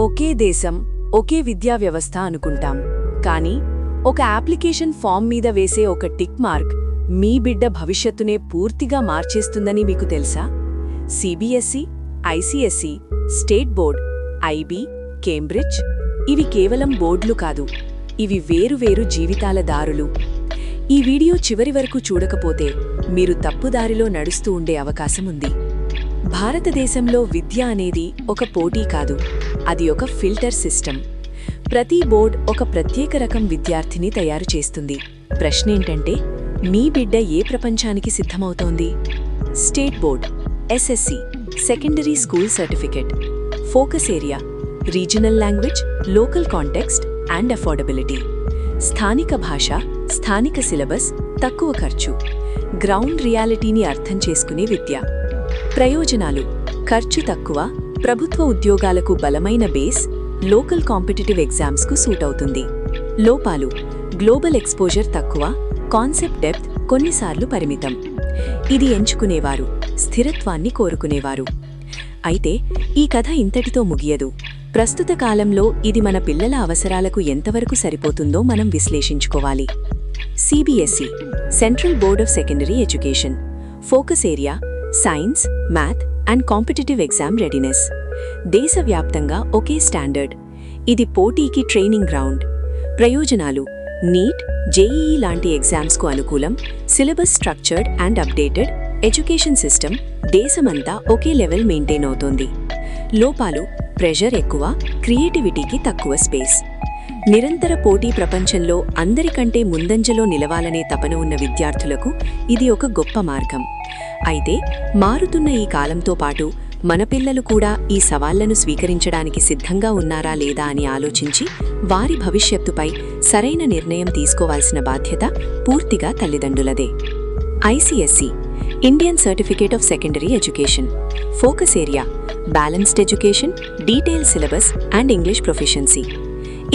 ఒకే దేశం ఒకే విద్యా వ్యవస్థ అనుకుంటాం కానీ ఒక అప్లికేషన్ ఫామ్ మీద వేసే ఒక టిక్ మార్క్ మీ బిడ్డ భవిష్యత్తునే పూర్తిగా మార్చేస్తుందని మీకు తెలుసా? CBSE, ICSE, state board, IB, Cambridge ఇవి కేవలం బోర్డులు కాదు, ఇవి వేరువేరు జీవితాల దారులు. ఈ వీడియో చివరి వరకు చూడకపోతే మీరు తప్పుదారిలో నడుస్తూ ఉండే అవకాశముంది. భారతదేశంలో విద్య అనేది ఒక పోటీ కాదు, అది ఒక ఫిల్టర్ సిస్టమ్. ప్రతి బోర్డ్ ఒక ప్రత్యేక రకం విద్యార్థిని తయారు చేస్తుంది. ప్రశ్నేంటంటే, మీ బిడ్డ ఏ ప్రపంచానికి సిద్ధమవుతోంది? State board, SSC, secondary school certificate. Focus area, regional language, local context and affordability. స్థానిక భాష, స్థానిక సిలబస్, తక్కువ ఖర్చు. గ్రౌండ్ రియాలిటీని అర్థం చేసుకునే విద్య. ప్రయోజనాలు: ఖర్చు తక్కువ, ప్రభుత్వ ఉద్యోగాలకు బలమైన బేస్, లోకల్ కాంపిటిటివ్ ఎగ్జామ్స్కు సూట్ అవుతుంది. లోపాలు: గ్లోబల్ ఎక్స్పోజర్ తక్కువ, కాన్సెప్ట్ డెప్త్ కొన్నిసార్లు పరిమితం. ఇది ఎంచుకునేవారు, స్థిరత్వాన్ని కోరుకునేవారు. అయితే ఈ కథ ఇంతటితో ముగియదు. ప్రస్తుత కాలంలో ఇది మన పిల్లల అవసరాలకు ఎంతవరకు సరిపోతుందో మనం విశ్లేషించుకోవాలి. CBSE, central board of secondary education. Focus area, science, math and competitive exam readiness. దేశవ్యాప్తంగా ఒకే స్టాండర్డ్. ఇది పోటీకి ట్రైనింగ్ గ్రౌండ్. ప్రయోజనాలు: నీట్, జేఈఈ లాంటి ఎగ్జామ్స్కు అనుకూలం, syllabus structured and updated, education system దేశమంతా ఒకే లెవెల్ మెయింటైన్ అవుతోంది. లోపాలు: ప్రెషర్ ఎక్కువ, క్రియేటివిటీకి తక్కువ స్పేస్. నిరంతర పోటీ ప్రపంచంలో అందరికంటే ముందంజలో నిలవాలనే తపన ఉన్న విద్యార్థులకు ఇది ఒక గొప్ప మార్గం. అయితే మారుతున్న ఈ కాలంతో పాటు మన పిల్లలు కూడా ఈ సవాళ్లను స్వీకరించడానికి సిద్ధంగా ఉన్నారా లేదా అని ఆలోచించి వారి భవిష్యత్తుపై సరైన నిర్ణయం తీసుకోవాల్సిన బాధ్యత పూర్తిగా తల్లిదండ్రులదే. ICSE, Indian certificate of secondary education. Focus area, balanced education, detail syllabus and English proficiency.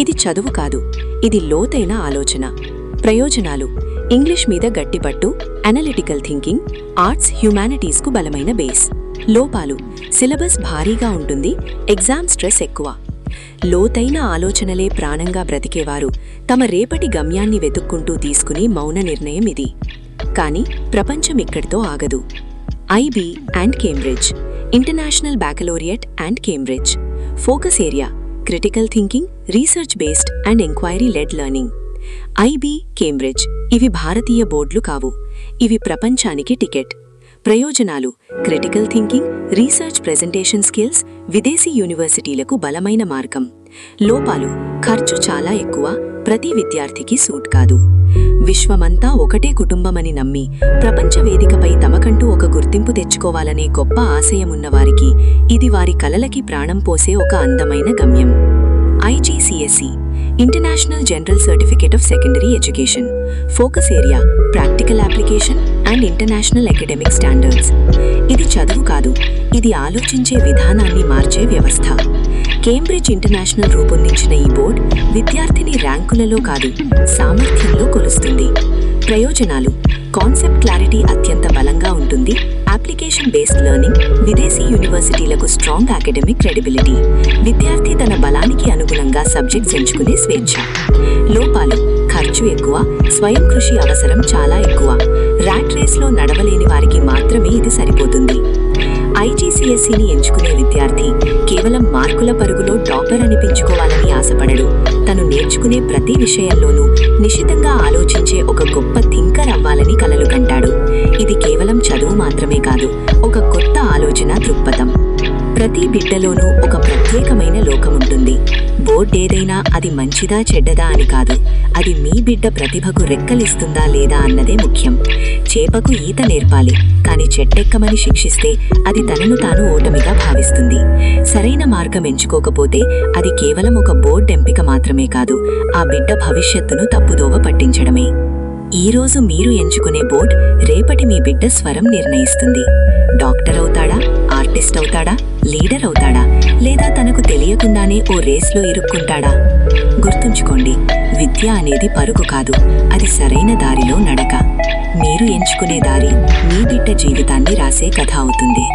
ఇది చదువు కాదు, ఇది లోతైన ఆలోచన. ప్రయోజనాలు: ఇంగ్లీష్ మీద గట్టిపట్టు, అనలిటికల్ థింకింగ్, ఆర్ట్స్, హ్యుమానిటీస్కు బలమైన బేస్. లోపాలు: సిలబస్ భారీగా ఉంటుంది, ఎగ్జామ్ స్ట్రెస్ ఎక్కువ. లోతైన ఆలోచనలే ప్రాణంగా బ్రతికేవారు తమ రేపటి గమ్యాన్ని వెతుక్కుంటూ తీసుకుని మౌన నిర్ణయం ఇది. కానీ ప్రపంచం ఇక్కడితో ఆగదు. IB and Cambridge, international baccalaureate and Cambridge. Focus area, critical thinking, research based and enquiry led learning. IB, Cambridge ఇవి భారతీయ బోర్డులు కావు, ఇవి ప్రపంచానికి టికెట్. ప్రయోజనాలు: critical thinking, research presentation skills, విదేశీ యూనివర్సిటీలకు బలమైన మార్గం. లోపాలు: ఖర్చు చాలా ఎక్కువ, ప్రతి విద్యార్థికి సూట్ కాదు. విశ్వమంతా ఒకటే కుటుంబమని నమ్మి ప్రపంచ వేదికపై తమకంటూ ఒక గుర్తింపు తెచ్చుకోవాలనే గొప్ప ఆశయమున్నవారికి ఇది వారి కలలకి ప్రాణం పోసే ఒక అందమైన గమ్యం. IGCSE, international general certificate of secondary education. Focus area, practical application and international academic standards. ఇది చదువు కాదు, ఇది ఆలోచించే విధానాన్ని మార్చే వ్యవస్థ. కేంబ్రిడ్జ్ ఇంటర్నేషనల్ రూపొందించిన ఈ బోర్డ్ విద్యార్థిని ర్యాంకులలో కాదు, సామర్థ్యంలో కొలుస్తుంది. ప్రయోజనాలు: కాన్సెప్ట్ క్లారిటీ అత్యంత బలంగా ఉంటుంది, అప్లికేషన్ బేస్డ్ లెర్నింగ్, విదేశీ యూనివర్సిటీలకు స్ట్రాంగ్ అకాడమిక్ క్రెడిబిలిటీ, విద్యార్థి తన బలానికి అనుగుణంగా సబ్జెక్ట్స్ ఎంచుకునే స్వేచ్ఛ. లోపాలు: ఖర్చు ఎక్కువ, స్వయం కృషి అవసరం చాలా ఎక్కువ. ర్యాట్ రేస్లో నడవలేని వారికి మాత్రమే ఇది సరిపోతుంది. ఐజీసీఎస్ఈని ఎంచుకునే విద్యార్థి కేవలం మార్కుల పరుగులో టాపర్ అనిపించుకోవాలని ఆశపడడు. తను నేర్చుకునే ప్రతి విషయంలోనూ నిశితంగా ఆలోచించే ఒక గొప్ప థింకర్ అవ్వాలని కలలు కంటాడు. ఇది కేవలం చదువు మాత్రమే కాదు, ఒక కొత్త ఆలోచన దృక్పథం. ప్రతి బిడ్డలోనూ ఒక ప్రత్యేకమైన లోకముంటుంది. బోర్డ్ ఏదైనా అది మంచిదా చెడ్డదా అని కాదు, అది మీ బిడ్డ ప్రతిభకు రెక్కలిస్తుందా లేదా అన్నదే ముఖ్యం. చేపకు ఈత నేర్పాలి, కానీ చెట్టెక్కమని శిక్షిస్తే అది తనను తాను ఓటమిగా భావిస్తుంది. సరైన మార్గం ఎంచుకోకపోతే అది కేవలం ఒక బోర్డ్ ఎంపిక మాత్రమే కాదు, ఆ బిడ్డ భవిష్యత్తును తప్పుదోవ పట్టించడమే. ఈరోజు మీరు ఎంచుకునే బోర్డ్ రేపటి మీ బిడ్డ స్వరం నిర్ణయిస్తుంది. డాక్టర్ అవుతాడా, ఆర్టిస్ట్ అవుతాడా, లీడర్ అవుతాడా, లేదా తనకు తెలియకుండానే ఓ రేస్లో ఇరుక్కుంటాడా? గుర్తుంచుకోండి, విద్య అనేది పరుగు కాదు, అది సరైన దారిలో నడక. మీరు ఎంచుకునే దారి మీ బిడ్డ జీవితాన్ని రాసే కథ అవుతుంది.